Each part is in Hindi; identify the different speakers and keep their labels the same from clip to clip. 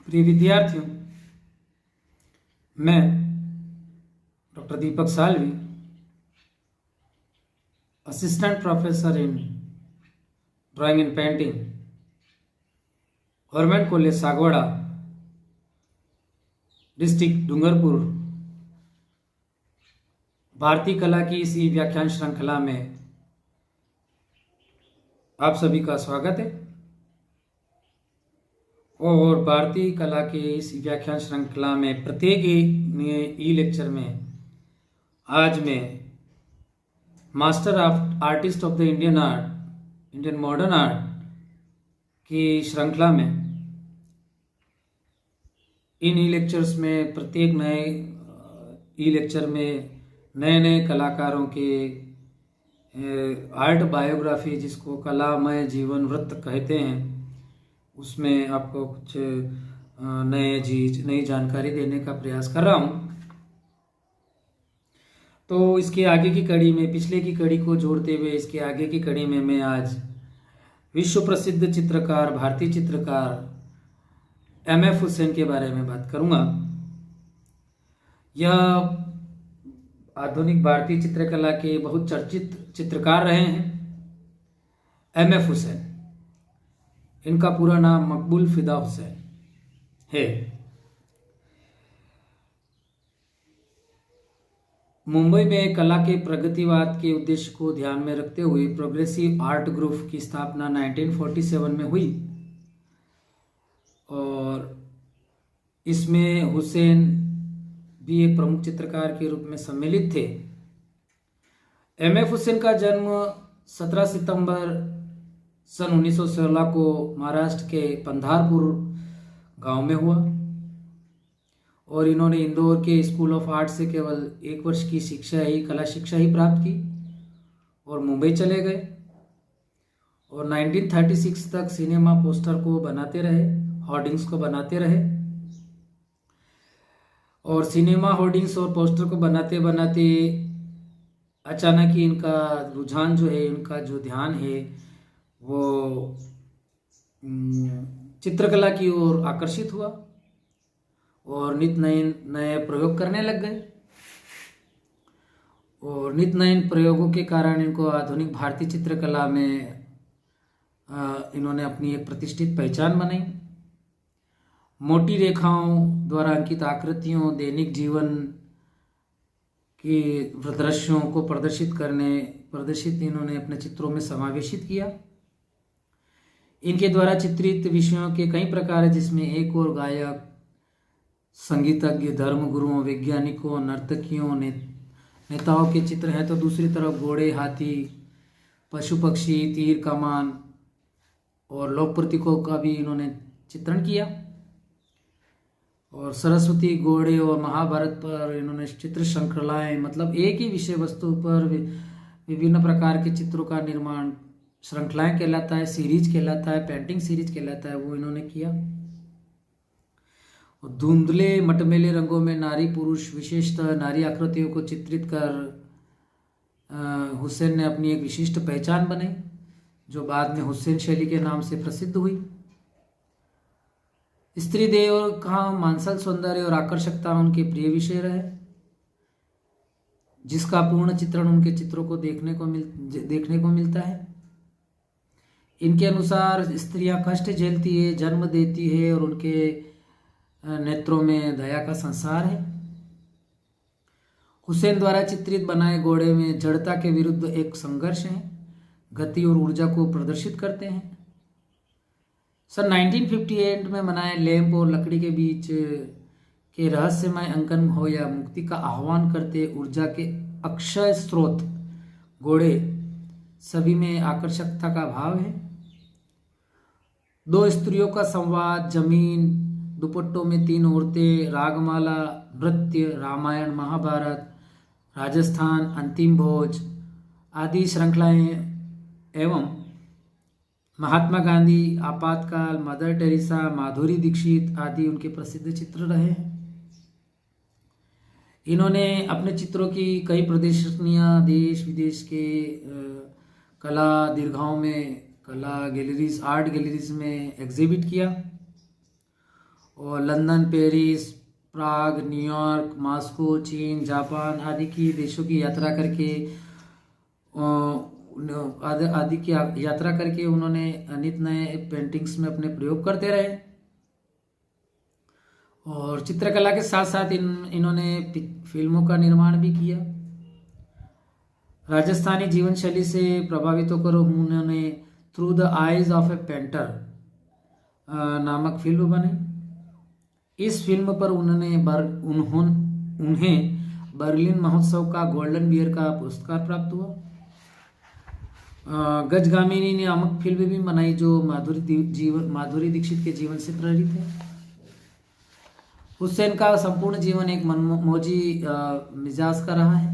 Speaker 1: प्रिय विद्यार्थियों, मैं doctor Deepak Salvi, assistant professor in drawing and painting, government college Sagwara, district Dungarpur, भारतीय कला की इसी व्याख्यान श्रृंखला में आप सभी का स्वागत है। और भारतीय कला के इस व्याख्यान श्रृंखला में प्रत्येक ई लेक्चर में आज मैं master of artist of the Indian modern art की श्रृंखला में इन ई लेक्चर्स में प्रत्येक नए ई लेक्चर में नए नए कलाकारों के आर्ट बायोग्राफी, जिसको कलामय जीवन वृत्त कहते हैं, उसमें आपको कुछ नई जानकारी देने का प्रयास कर रहा हूँ। तो इसके आगे की कड़ी में, पिछले की कड़ी को जोड़ते हुए इसके आगे की कड़ी में मैं आज विश्व प्रसिद्ध चित्रकार, भारतीय चित्रकार M.F. हुसैन के बारे में बात करूँगा। यह आधुनिक भारतीय चित्रकला के बहुत चर्चित चित्रकार रहे हैं। M.F. हुसैन, इनका पूरा नाम मकबूल फिदा हुसैन है। मुंबई में कला के प्रगतिवाद के उद्देश्य को ध्यान में रखते हुए प्रोग्रेसिव आर्ट ग्रुप की स्थापना 1947 में हुई और इसमें हुसैन भी एक प्रमुख चित्रकार के रूप में सम्मिलित थे। M.F. हुसैन का जन्म 17 सितंबर सन 1916 को महाराष्ट्र के पंधारपुर गांव में हुआ और इन्होंने इंदौर के स्कूल ऑफ आर्ट से केवल 1 वर्ष की कला शिक्षा ही प्राप्त की और मुंबई चले गए और 1936 तक सिनेमा पोस्टर को बनाते रहे, होर्डिंग्स को बनाते रहे और सिनेमा होर्डिंग्स और पोस्टर को बनाते बनाते अचानक ही इनका रुझान जो है, इनका जो ध्यान है वो चित्रकला की ओर आकर्षित हुआ और नित नए प्रयोग करने लग गए और नित नए प्रयोगों के कारण इनको आधुनिक भारतीय चित्रकला में इन्होंने अपनी एक प्रतिष्ठित पहचान बनाई। मोटी रेखाओं द्वारा अंकित आकृतियों, दैनिक जीवन के दृश्यों को प्रदर्शित इन्होंने अपने चित्रों में समावेशित किया। इनके द्वारा चित्रित विषयों के कई प्रकार हैं, जिसमें एक और गायक, संगीतज्ञ, धर्मगुरुओं, वैज्ञानिकों, नर्तकियों, नेताओं के चित्र हैं, तो दूसरी तरफ घोड़े, हाथी, पशु पक्षी, तीर कमान और लोक प्रतीकों का भी इन्होंने चित्रण किया और सरस्वती, घोड़े और महाभारत पर इन्होंने चित्र श्रृंखलाएं, मतलब एक ही विषय वस्तु पर विभिन्न प्रकार के चित्रों का निर्माण, श्रृंखलाएं कहलाता है, सीरीज कहलाता है, पेंटिंग सीरीज कहलाता है, वो इन्होंने किया। और धुंधले मटमेले रंगों में नारी पुरुष, विशेषतः नारी आकृतियों को चित्रित कर हुसैन ने अपनी एक विशिष्ट पहचान बनाई, जो बाद में हुसैन शैली के नाम से प्रसिद्ध हुई। स्त्री देह का मांसल सौंदर्य और आकर्षकता उनके प्रिय विषय रहे, जिसका पूर्ण चित्रण उनके चित्रों को देखने को मिलता है। इनके अनुसार स्त्रियां कष्ट झेलती है, जन्म देती है और उनके नेत्रों में दया का संसार है। हुसैन द्वारा चित्रित बनाए घोड़े में जड़ता के विरुद्ध एक संघर्ष है, गति और ऊर्जा को प्रदर्शित करते हैं। सन 1958 में बनाए लैंप और लकड़ी के बीच के रहस्यमय अंकन हो या मुक्ति का आह्वान करते ऊर्जा के अक्षय स्रोत घोड़े, सभी में आकर्षकता का भाव है। 2 स्त्रियों का संवाद, जमीन, दुपट्टों में 3 औरतें, रागमाला, नृत्य, रामायण, महाभारत, राजस्थान, अंतिम भोज आदि श्रृंखलाएं एवं महात्मा गांधी, आपातकाल, मदर टेरेसा, माधुरी दीक्षित आदि उनके प्रसिद्ध चित्र रहे हैं। इन्होंने अपने चित्रों की कई प्रदर्शनियां देश विदेश के कला दीर्घाओं में, कला गैलरीज, आर्ट गैलरीज में एग्जिबिट किया और लंदन, पेरिस, प्राग, न्यूयॉर्क, मॉस्को, चीन, जापान आदि की देशों की यात्रा करके आदि की यात्रा करके उन्होंने नित नए पेंटिंग्स में अपने प्रयोग करते रहे। और चित्रकला के साथ साथ इन्होंने फिल्मों का निर्माण भी किया। राजस्थानी जीवन शैली से प्रभावित होकर उन्होंने through the eyes of A painter नामक फिल्म बनाई। इस फिल्म पर उन्हें बर्लिन महोत्सव का गोल्डन बियर का पुरस्कार प्राप्त हुआ। गजगामिनी ने नामक फिल्म भी बनाई जो माधुरी दीक्षित के जीवन से प्रेरित है। हुसैन का संपूर्ण जीवन एक मनमौजी मिजाज का रहा है।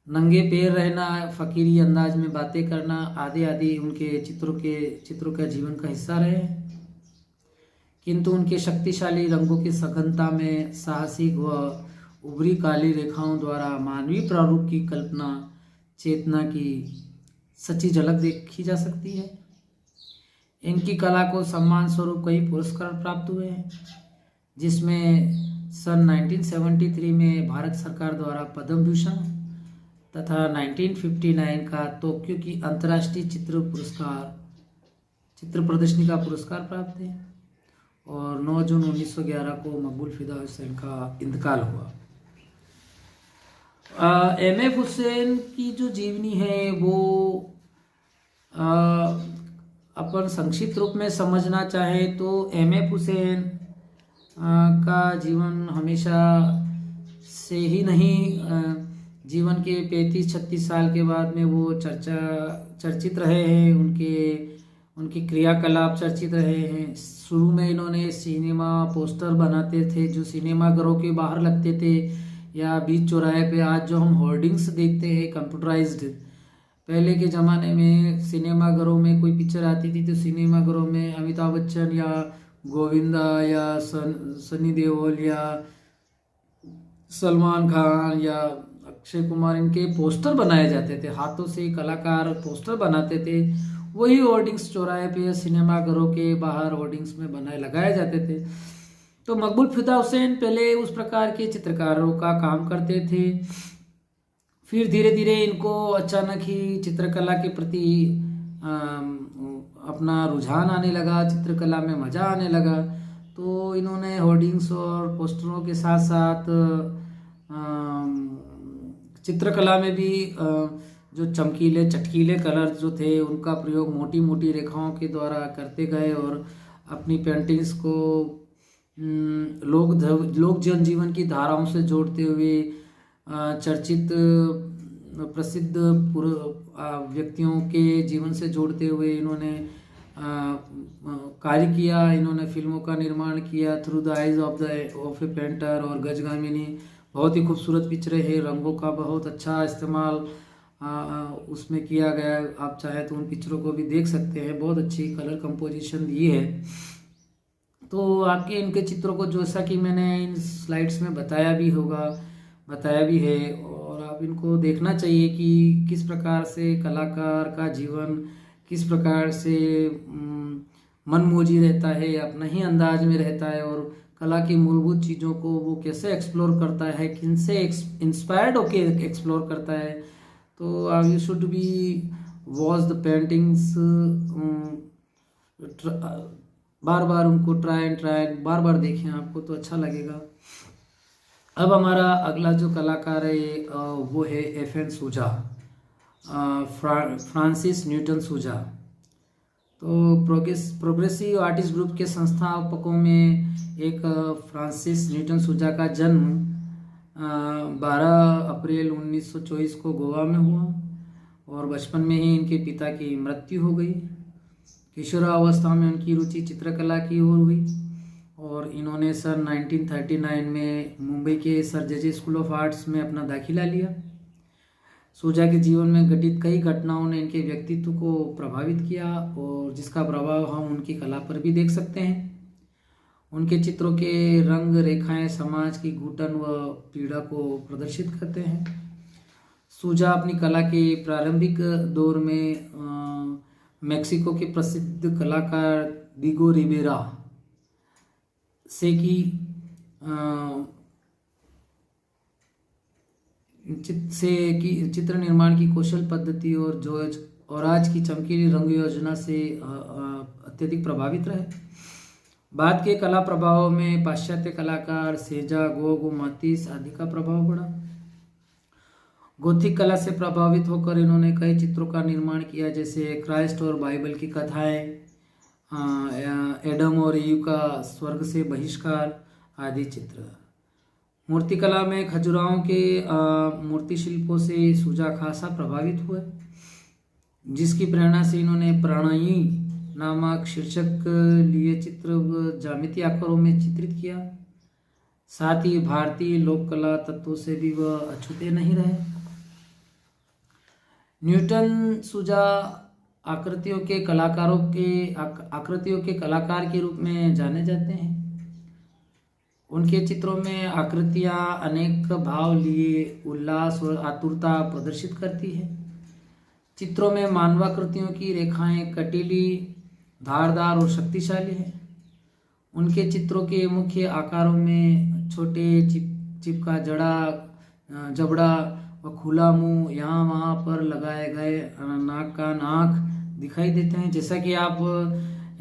Speaker 1: नंगे पैर रहना, फकीरी अंदाज में बातें करना आदि आदि उनके चित्रों का जीवन का हिस्सा रहे हैं। किंतु उनके शक्तिशाली रंगों की सघनता में साहसिक व उभरी काली रेखाओं द्वारा मानवीय प्रारूप की कल्पना चेतना की सच्ची झलक देखी जा सकती है। इनकी कला को सम्मान स्वरूप कई पुरस्कार प्राप्त हुए हैं, जिसमें सन 1973 में भारत सरकार द्वारा पद्म भूषण तथा 1959 का टोक्यो की अंतर्राष्ट्रीय चित्र प्रदर्शनी का पुरस्कार प्राप्त है। और 9 जून 1911 को मकबूल फिदा हुसैन का इंतकाल हुआ। एम.एफ. हुसैन की जो जीवनी है वो अपन संक्षिप्त रूप में समझना चाहे तो एम.एफ. हुसैन का जीवन हमेशा से ही नहीं, जीवन के 35-36 साल के बाद में वो चर्चित रहे हैं। उनके क्रियाकलाप चर्चित रहे हैं। शुरू में इन्होंने सिनेमा पोस्टर बनाते थे जो सिनेमा घरों के बाहर लगते थे या बीच चौराहे पे। आज जो हम होर्डिंग्स देखते हैं कंप्यूटराइज्ड, पहले के ज़माने में सिनेमा घरों में कोई पिक्चर आती थी तो सिनेमा घरों में अमिताभ बच्चन या गोविंदा या सनी देओल या सलमान खान या अक्षय कुमार, इनके पोस्टर बनाए जाते थे। हाथों से कलाकार पोस्टर बनाते थे। वही होर्डिंग्स चौराहे पे सिनेमा घरों के बाहर होर्डिंग्स में लगाए जाते थे। तो मकबूल फिदा हुसैन पहले उस प्रकार के चित्रकारों का काम करते थे। फिर धीरे धीरे इनको अचानक ही चित्रकला के प्रति अपना रुझान आने लगा, चित्रकला में मज़ा आने लगा। तो इन्होंने होर्डिंग्स और पोस्टरों के साथ साथ चित्रकला में भी जो चमकीले चटकीले कलर जो थे उनका प्रयोग मोटी मोटी रेखाओं के द्वारा करते गए और अपनी पेंटिंग्स को लोक जनजीवन की धाराओं से जोड़ते हुए चर्चित प्रसिद्ध व्यक्तियों के जीवन से जोड़ते हुए इन्होंने कार्य किया। इन्होंने फिल्मों का निर्माण किया through the eyes of A painter और गजगामिनी बहुत ही खूबसूरत पिक्चरें हैं। रंगों का बहुत अच्छा इस्तेमाल उसमें किया गया। आप चाहे तो उन पिक्चरों को भी देख सकते हैं, बहुत अच्छी कलर कंपोजिशन दी है। तो आपके इनके चित्रों को जैसा कि मैंने इन स्लाइड्स में बताया भी है और आप इनको देखना चाहिए कि किस प्रकार से कलाकार का जीवन किस प्रकार से मनमौजी रहता है, अपना ही अंदाज में रहता है और कला की मूलभूत चीज़ों को वो कैसे एक्सप्लोर करता है, किनसे इंस्पायर्ड होके एक्सप्लोर करता है। तो you should be watch the paintings, बार बार उनको ट्राई बार बार देखें, आपको तो अच्छा लगेगा। अब हमारा अगला जो कलाकार है वो है एफ.एन. सूजा, फ्रांसिस न्यूटन सूजा। तो प्रोग्रेसिव आर्टिस्ट ग्रुप के संस्थापकों में एक फ्रांसिस न्यूटन सूजा का जन्म 12 अप्रैल 1924 को गोवा में हुआ और बचपन में ही इनके पिता की मृत्यु हो गई। किशोरावस्था में उनकी रुचि चित्रकला की ओर हुई और इन्होंने सन 1939 में मुंबई के sir J school of arts में अपना दाखिला लिया। सूजा के जीवन में घटित कई घटनाओं ने इनके व्यक्तित्व को प्रभावित किया और जिसका प्रभाव हम उनकी कला पर भी देख सकते हैं। उनके चित्रों के रंग रेखाएं समाज की घुटन व पीड़ा को प्रदर्शित करते हैं। सूजा अपनी कला के प्रारंभिक दौर में मेक्सिको के प्रसिद्ध कलाकार डिगो रिवेरा से की चित्र निर्माण की कौशल पद्धति और आज की चमकीली रंग योजना से अत्यधिक प्रभावित रहे। बाद के कला प्रभावों में पाश्चात्य कलाकार सेजा, गोग, मातिस आदि का प्रभाव पड़ा। गोथिक कला से प्रभावित होकर इन्होंने कई चित्रों का निर्माण किया, जैसे क्राइस्ट और बाइबल की कथाएं, एडम और ईव का स्वर्ग से बहिष्कार आदि चित्र। मूर्तिकला में खजुराहों के मूर्ति शिल्पों से सूजा खासा प्रभावित हुए, जिसकी प्रेरणा से इन्होंने प्रणयी नामक शीर्षक लिए चित्र ज्यामितीय आकारों में चित्रित किया। साथ ही भारतीय लोक कला तत्वों से भी वह अछूते नहीं रहे। न्यूटन सूजा आकृतियों के कलाकार के रूप में जाने जाते हैं। उनके चित्रों में आकृतियां अनेक भाव लिए उल्लास और आतुरता प्रदर्शित करती है। चित्रों में मानवाकृतियों की रेखाएं कटीली, धारदार और शक्तिशाली है। उनके चित्रों के मुख्य आकारों में छोटे चिपका जबड़ा व खुला मुंह, यहाँ वहाँ पर लगाए गए नाक का नाक दिखाई देते हैं। जैसा कि आप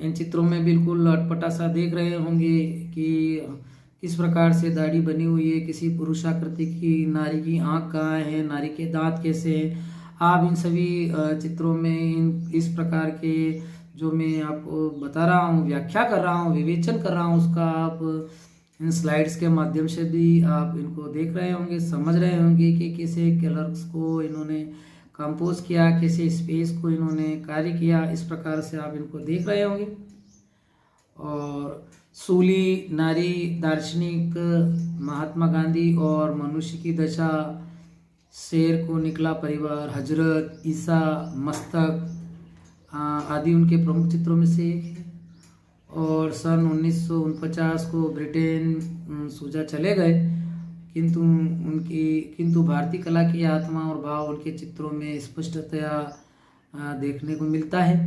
Speaker 1: इन चित्रों में बिल्कुल अटपटा सा देख रहे होंगे कि किस प्रकार से दाढ़ी बनी हुई है किसी पुरुषाकृति की, नारी की आंख कहाँ है, नारी के दांत कैसे हैं। आप इन सभी चित्रों में इस प्रकार के जो मैं आपको बता रहा हूँ, व्याख्या कर रहा हूँ, विवेचन कर रहा हूँ, उसका आप इन स्लाइड्स के माध्यम से भी आप इनको देख रहे होंगे, समझ रहे होंगे कि कैसे कलर्स को इन्होंने कंपोज किया, कैसे स्पेस को इन्होंने कार्य किया। इस प्रकार से आप इनको देख रहे होंगे। और सूली, नारी, दार्शनिक, महात्मा गांधी और मनुष्य की दशा, शेर को निकला परिवार, हजरत, ईसा, मस्तक आदि उनके प्रमुख चित्रों में से एक है। और सन 1949 को ब्रिटेन सूजा चले गए, किंतु भारतीय कला की आत्मा और भाव उनके चित्रों में स्पष्टतया देखने को मिलता है।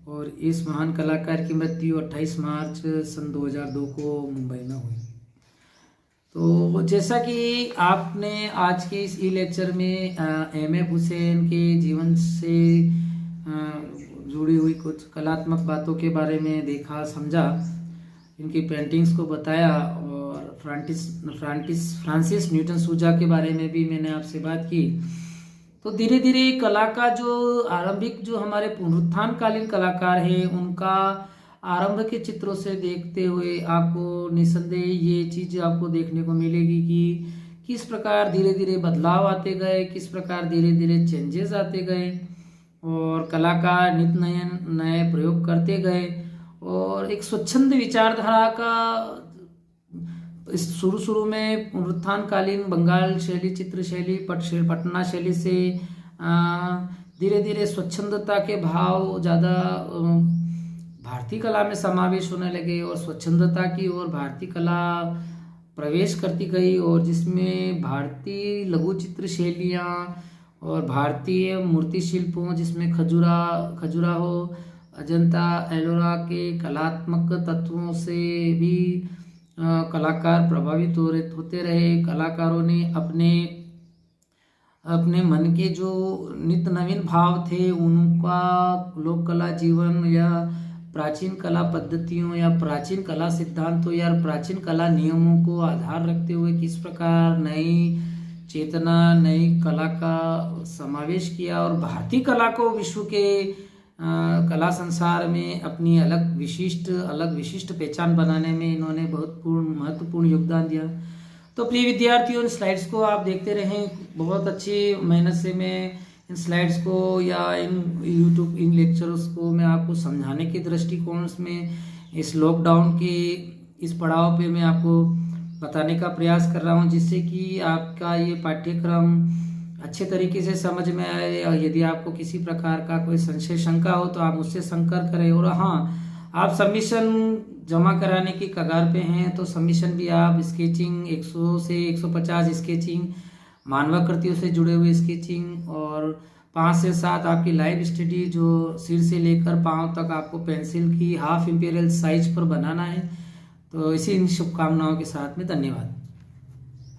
Speaker 1: और इस महान कलाकार की मृत्यु 28 मार्च सन 2002 को मुंबई में हुई। तो जैसा कि आपने आज के इस ई लेक्चर में एम.एफ. हुसैन के जीवन से जुड़ी हुई कुछ कलात्मक बातों के बारे में देखा, समझा, इनकी पेंटिंग्स को बताया, और फ्रांसिस न्यूटन सूजा के बारे में भी मैंने आपसे बात की। तो धीरे धीरे कला का जो आरंभिक जो हमारे पुनरुत्थानकालीन कलाकार हैं, उनका आरंभ के चित्रों से देखते हुए आपको निसंदेह ये चीज़ आपको देखने को मिलेगी कि किस प्रकार धीरे धीरे बदलाव आते गए, किस प्रकार धीरे धीरे चेंजेस आते गए, और कलाकार नित्य नए प्रयोग करते गए। और एक स्वच्छंद विचारधारा का शुरू में पुनरुत्थानकालीन बंगाल शैली, चित्र शैली, पटना शैली से धीरे धीरे स्वच्छंदता के भाव ज़्यादा भारतीय कला में समावेश होने लगे, और स्वच्छंदता की ओर भारतीय कला प्रवेश करती गई, और जिसमें भारतीय लघु चित्र शैलियाँ और भारतीय मूर्ति शिल्पों, जिसमें खजुराहो, अजंता, एलोरा के कलात्मक तत्वों से भी कलाकार प्रभावित होते रहे। कलाकारों ने अपने मन के जो नित्य नवीन भाव थे, उनका लोक कला जीवन या प्राचीन कला पद्धतियों या प्राचीन कला सिद्धांतों या प्राचीन कला नियमों को आधार रखते हुए किस प्रकार नई चेतना, नई कला का समावेश किया, और भारतीय कला को विश्व के कला संसार में अपनी अलग विशिष्ट पहचान बनाने में इन्होंने बहुत महत्वपूर्ण योगदान दिया। तो प्रिय विद्यार्थियों, इन स्लाइड्स को आप देखते रहें। बहुत अच्छी मेहनत से मैं इन स्लाइड्स को या इन लेक्चर्स को मैं आपको समझाने के दृष्टिकोण में इस लॉकडाउन के इस पड़ाव पे मैं आपको बताने का प्रयास कर रहा हूँ, जिससे कि आपका ये पाठ्यक्रम अच्छे तरीके से समझ में आए। और यदि आपको किसी प्रकार का कोई संशय शंका हो तो आप मुझसे संपर्क करें। और हाँ, आप सबमिशन जमा कराने की कगार पे हैं तो सबमिशन भी आप स्केचिंग 100 से 150 स्केचिंग, मानवाकृतियों से जुड़े हुए स्केचिंग, और 5 से 7 आपकी लाइव स्टडी जो सिर से लेकर पांव तक आपको पेंसिल की हाफ इंपीरियल साइज पर बनाना है, तो इसी इन शुभकामनाओं के साथ में धन्यवाद।